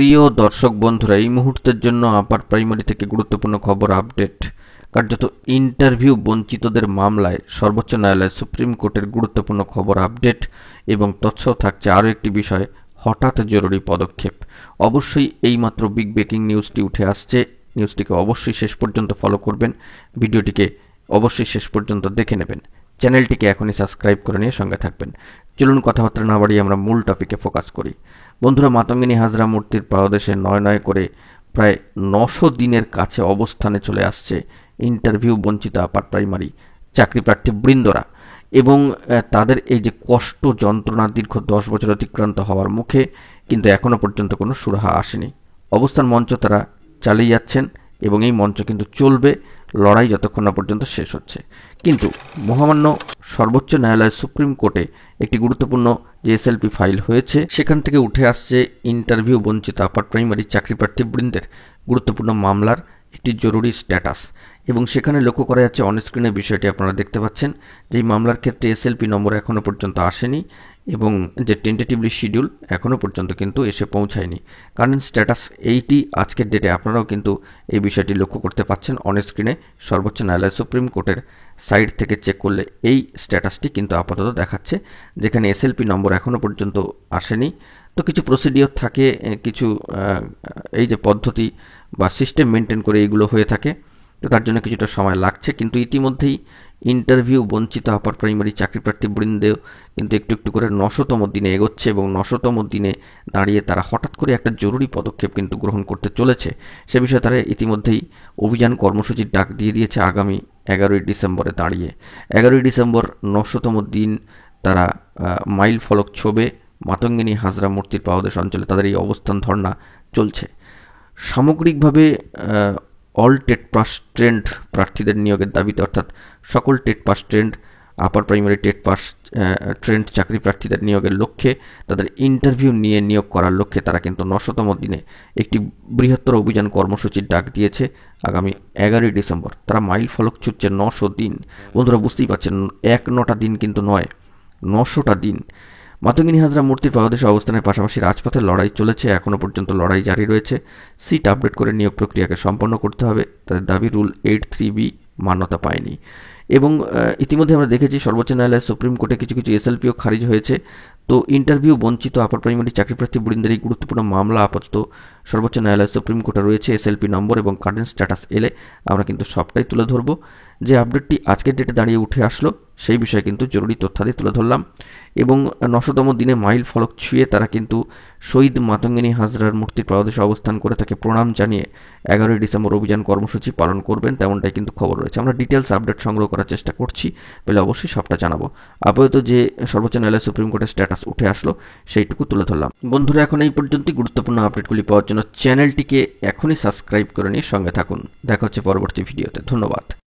প্রিয় দর্শক বন্ধুরা, এই মুহূর্তের জন্য আপার প্রাইমারি থেকে গুরুত্বপূর্ণ খবর আপডেট। কার্যত ইন্টারভিউ বঞ্চিতদের মামলায় সর্বোচ্চ ন্যায়ালয় সুপ্রিম কোর্টের গুরুত্বপূর্ণ খবর আপডেট এবং তৎসহ থাকছে আরও একটি বিষয়, হঠাৎ জরুরি পদক্ষেপ। অবশ্যই এইমাত্র বিগ ব্রেকিং নিউজটি উঠে আসছে, নিউজটিকে অবশ্যই শেষ পর্যন্ত ফলো করবেন, ভিডিওটিকে অবশ্যই শেষ পর্যন্ত দেখে নেবেন, চ্যানেলটিকে এখনই সাবস্ক্রাইব করে নিয়ে সঙ্গে থাকবেন। চলুন কথাবার্তা না বাড়িয়ে আমরা মূল টপিকে ফোকাস করি। বন্ধুরা, মাতঙ্গিনী হাজরা মূর্তির পাদদেশে নয় করে প্রায় 900 দিনের কাছে অবস্থানে চলে আসছে ইন্টারভিউ বঞ্চিত আপার প্রাইমারি চাকরিপ্রার্থী বৃন্দরা, এবং তাদের এই যে কষ্ট যন্ত্রণা দীর্ঘ 10 বছর অতিক্রান্ত হওয়ার মুখে কিন্তু এখনও পর্যন্ত কোনো সুরাহা আসেনি। অবস্থান মঞ্চ তারা চালিয়ে যাচ্ছেন এবং এই মঞ্চ কিন্তু চলবে, লড়াই যতক্ষণ না পর্যন্ত শেষ হচ্ছে। কিন্তু মহামান্য সর্বোচ্চ ন্যায়ালয় সুপ্রিম কোর্টে একটি গুরুত্বপূর্ণ যে এসএলপি ফাইল হয়েছে, সেখান থেকে উঠে আসছে ইন্টারভিউ বঞ্চিত আপার প্রাইমারি চাকরিপ্রার্থী বৃন্দের গুরুত্বপূর্ণ মামলার একটি জরুরি স্ট্যাটাস, এবং সেখানে লক্ষ্য করা যাচ্ছে অনস্ক্রিনে বিষয়টি আপনারা দেখতে পাচ্ছেন যে এই মামলার ক্ষেত্রে এসএলপি নম্বর এখনও পর্যন্ত আসেনি এবং যে টেন্টেটিভলি শিডিউল এখনও পর্যন্ত কিন্তু এসে পৌঁছায়নি। কারেন্ট স্ট্যাটাস এইটি আজকের ডেটে আপনারাও কিন্তু এই বিষয়টি লক্ষ্য করতে পাচ্ছেন অনস্ক্রিনে। সর্বোচ্চ ন্যায়ালয় সুপ্রিম কোর্টের সাইট থেকে চেক করলে এই স্ট্যাটাসটি কিন্তু আপাতত দেখাচ্ছে, যেখানে এসএলপি নম্বর এখনও পর্যন্ত আসেনি। তো কিছু প্রসিডিওর থাকে, কিছু এই যে পদ্ধতি বা সিস্টেম মেনটেন করে এইগুলো হয়ে থাকে, তো তার জন্য কিছুটা সময় লাগছে। কিন্তু ইতিমধ্যেই ইন্টারভিউ বঞ্চিত আপার প্রাইমারি চাকরিপ্রার্থী বৃন্দেও কিন্তু একটু একটু করে 900তম দিনে এগোচ্ছে, এবং 900তম দিনে দাঁড়িয়ে তারা হঠাৎ করে একটা জরুরি পদক্ষেপ কিন্তু গ্রহণ করতে চলেছে। সে বিষয়ে তারা ইতিমধ্যেই অভিযান কর্মসূচির ডাক দিয়ে দিয়েছে আগামী 11ই ডিসেম্বরে দাঁড়িয়ে। 11ই ডিসেম্বর 900তম দিন তারা মাইল ফলক ছোবে মাতঙ্গিনী হাজরা মূর্তির পাদদেশ অঞ্চলে তাদের এই অবস্থান ধর্ণা চলছে। সামগ্রিকভাবে অল টেট পাস ট্রেন্ড প্রার্থীদের নিয়োগের দাবিতে, অর্থাৎ সকল TET pass trend upper primary TET pass trend চাকরি প্রার্থীদের নিয়োগের লক্ষ্যে, তাদের ইন্টারভিউ নিয়ে নিয়োগ করার লক্ষ্যে তারা কিন্তু 900তম দিনে একটি বৃহত্তর অভিযান কর্মসূচির ডাক দিয়েছে আগামী 11ই ডিসেম্বর। তারা মাইল ফলক ছুটছে 900 দিন। বন্ধুরা, বুঝতেই পারছেন 1-9টা দিন কিন্তু নয়, 900টা দিন। মাতঙ্গিনী হাজরা মূর্তির পাদদেশে অবস্থানের পাশাপাশি রাজপথের লড়াই চলেছে, এখনও পর্যন্ত লড়াই জারি রয়েছে। সিট আপডেট করে নিয়োগ প্রক্রিয়াকে সম্পন্ন করতে হবে। তাদের দাবি রুল 83B মান্যতা পায়নি, এবং ইতিমধ্যে আমরা দেখেছি সর্বোচ্চ ন্যায়ালয় সুপ্রিম কোর্টে কিছু কিছু এসএলপিও খারিজ হয়েছে। তো ইন্টারভিউ বঞ্চিত আপার প্রাইমারি চাকরিপ্রার্থী বৃন্দের এই গুরুত্বপূর্ণ মামলা আপাতত সর্বোচ্চ ন্যায়ালয় সুপ্রিম কোর্টে রয়েছে। এসএলপি নম্বর এবং কারেন্ট স্ট্যাটাস এলে আমরা কিন্তু সবটাই তুলে ধরবো। যে আপডেটটি আজকের ডেটে দাঁড়িয়ে উঠে আসলো, সেই বিষয়ে কিন্তু জরুরি তথ্যাদি তুলে ধরলাম। এবং 900তম দিনে মাইল ফলক ছুঁয়ে তারা কিন্তু শহীদ মাতঙ্গিনী হাজরার মূর্তির পাদদেশে অবস্থান করে তাকে প্রণাম জানিয়ে 11ই ডিসেম্বর অভিযান কর্মসূচি পালন করবেন, তেমনটাই কিন্তু খবর রয়েছে। আমরা ডিটেলস আপডেট সংগ্রহ করার চেষ্টা করছি, পেলে অবশ্যই সবটা জানাবো। আপাতত যে সর্বোচ্চ ন্যায়ালয় সুপ্রিম কোর্টের স্ট্যাটাস উঠে আসলো সেইটুকু তুলে ধরলাম। বন্ধুরা, এখন এই পর্যন্তই। গুরুত্বপূর্ণ আপডেটগুলি পাওয়ার জন্য চ্যানেলটিকে এখনই সাবস্ক্রাইব করে নিয়ে সঙ্গে থাকুন। দেখা হচ্ছে পরবর্তী ভিডিওতে। ধন্যবাদ।